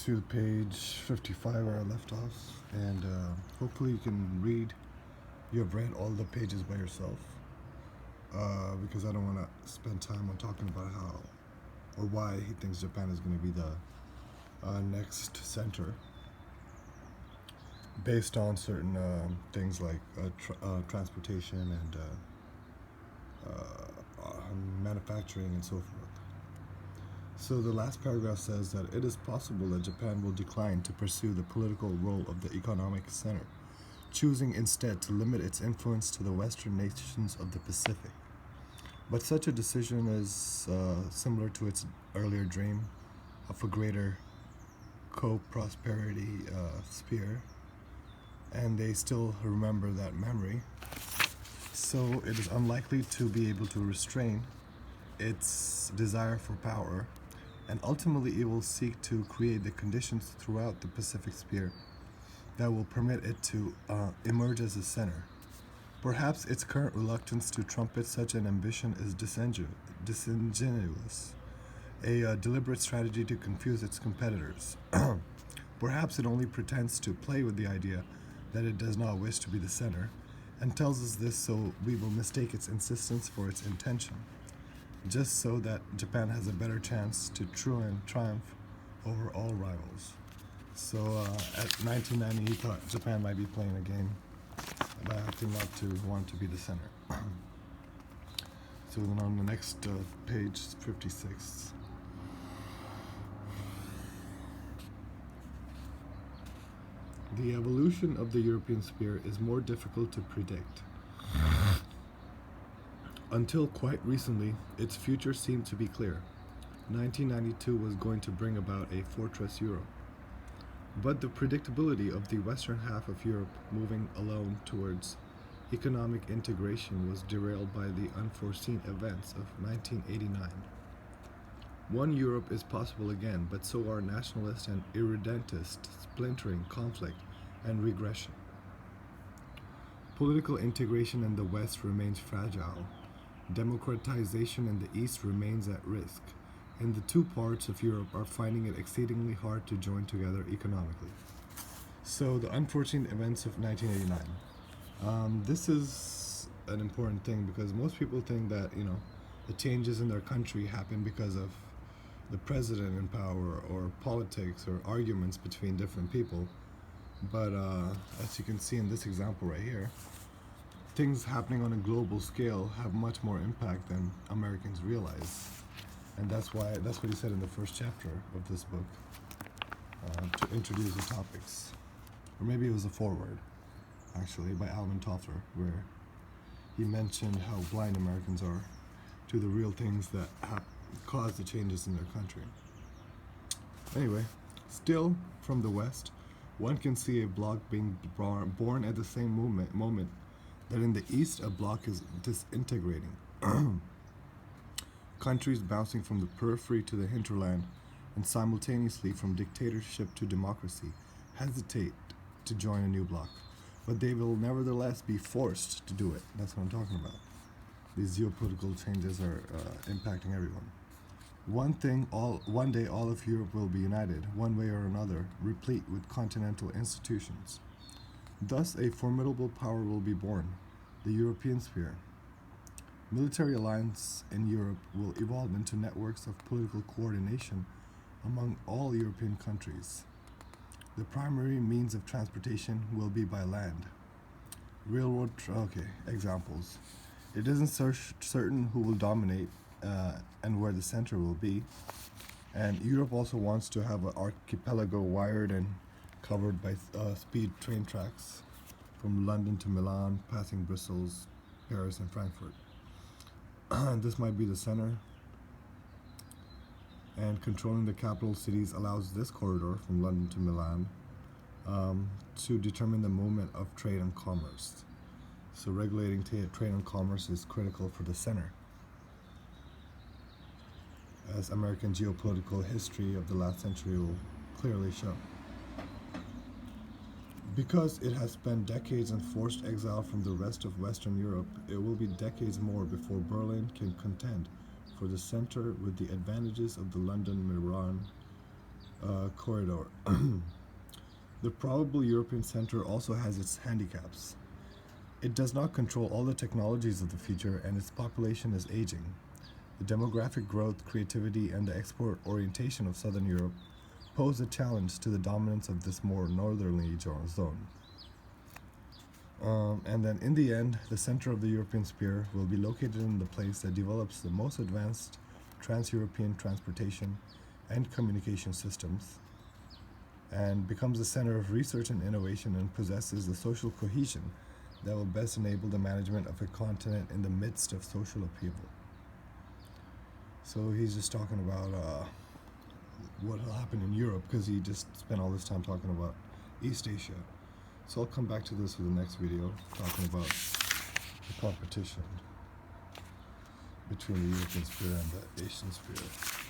to page 55 where I left off, and hopefully you can read. You have read all the pages by yourself, because I don't want to spend time on talking about how or why he thinks Japan is going to be the next center, based on certain things like transportation and manufacturing and so forth. So the last paragraph says that it is possible that Japan will decline to pursue the political role of the economic center, choosing instead to limit its influence to the Western nations of the Pacific. But such a decision is similar to its earlier dream of a greater co-prosperity sphere, and they still remember that memory. So it is unlikely to be able to restrain its desire for power, and ultimately it will seek to create the conditions throughout the Pacific sphere that will permit it to emerge as a center. Perhaps its current reluctance to trumpet such an ambition is disingenuous, a deliberate strategy to confuse its competitors. Perhaps it only pretends to play with the idea that it does not wish to be the center, and tells us this so we will mistake its insistence for its intention, just so that Japan has a better chance to triumph over all rivals. So at 1990, he thought Japan might be playing a game by acting not to want to be the center. So then on the next page, 56. The evolution of the European sphere is more difficult to predict. Until quite recently, its future seemed to be clear. 1992 was going to bring about a fortress Europe. But the predictability of the western half of Europe moving alone towards economic integration was derailed by the unforeseen events of 1989. One Europe is possible again, but so are nationalist and irredentist splintering, conflict, and regression. Political integration in the West remains fragile. Democratization in the East remains at risk, and the two parts of Europe are finding it exceedingly hard to join together economically. So the unforeseen events of 1989. This is an important thing because most people think that, the changes in their country happen because of the president in power or politics or arguments between different people. But as you can see in this example right here, things happening on a global scale have much more impact than Americans realize. And that's what he said in the first chapter of this book, to introduce the topics. Or maybe it was a foreword, actually, by Alvin Toffler, where he mentioned how blind Americans are to the real things that cause the changes in their country. Anyway, still from the West, one can see a bloc being born at the same moment that in the East a bloc is disintegrating. Countries bouncing from the periphery to the hinterland and simultaneously from dictatorship to democracy hesitate to join a new bloc, but they will nevertheless be forced to do it. That's what I'm talking about. These geopolitical changes are impacting everyone. One day all of Europe will be united, one way or another, replete with continental institutions. Thus a formidable power will be born, the European sphere. Military alliance in Europe will evolve into networks of political coordination among all European countries. The primary means of transportation will be by land. Examples. It isn't certain who will dominate and where the center will be. And Europe also wants to have an archipelago wired and covered by speed train tracks from London to Milan, passing Brussels, Paris, and Frankfurt. This might be the center, and controlling the capital cities allows this corridor from London to Milan to determine the movement of trade and commerce. So regulating trade and commerce is critical for the center, as American geopolitical history of the last century will clearly show. Because it has spent decades in forced exile from the rest of Western Europe, it will be decades more before Berlin can contend for the center with the advantages of the London, Milan, corridor. The probable European center also has its handicaps. It does not control all the technologies of the future, and its population is aging. The demographic growth, creativity, and the export orientation of Southern Europe pose a challenge to the dominance of this more northerly zone. And then in the end, the center of the European sphere will be located in the place that develops the most advanced trans-European transportation and communication systems, and becomes a center of research and innovation, and possesses the social cohesion that will best enable the management of a continent in the midst of social upheaval. So he's just talking about what will happen in Europe, because he just spent all this time talking about East Asia. So I'll come back to this for the next video, talking about the competition between the European sphere and the Asian sphere.